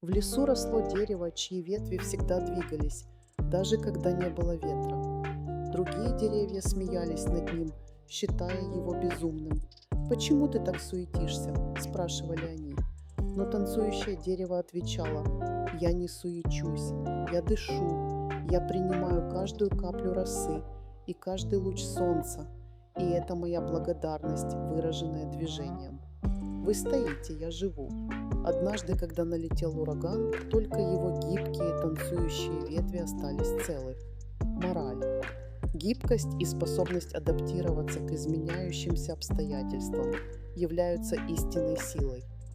В лесу росло дерево, чьи ветви всегда двигались, даже когда не было ветра. Другие деревья смеялись над ним, считая его безумным. «Почему ты так суетишься?» – спрашивали они. Но танцующее дерево отвечало: «Я не суечусь, я дышу, я принимаю каждую каплю росы и каждый луч солнца, и это моя благодарность, выраженная движением. Вы стоите, я живу». Однажды, когда налетел ураган, только его гибкие танцующие ветви остались целы. Мораль. Гибкость и способность адаптироваться к изменяющимся обстоятельствам являются истинной силой.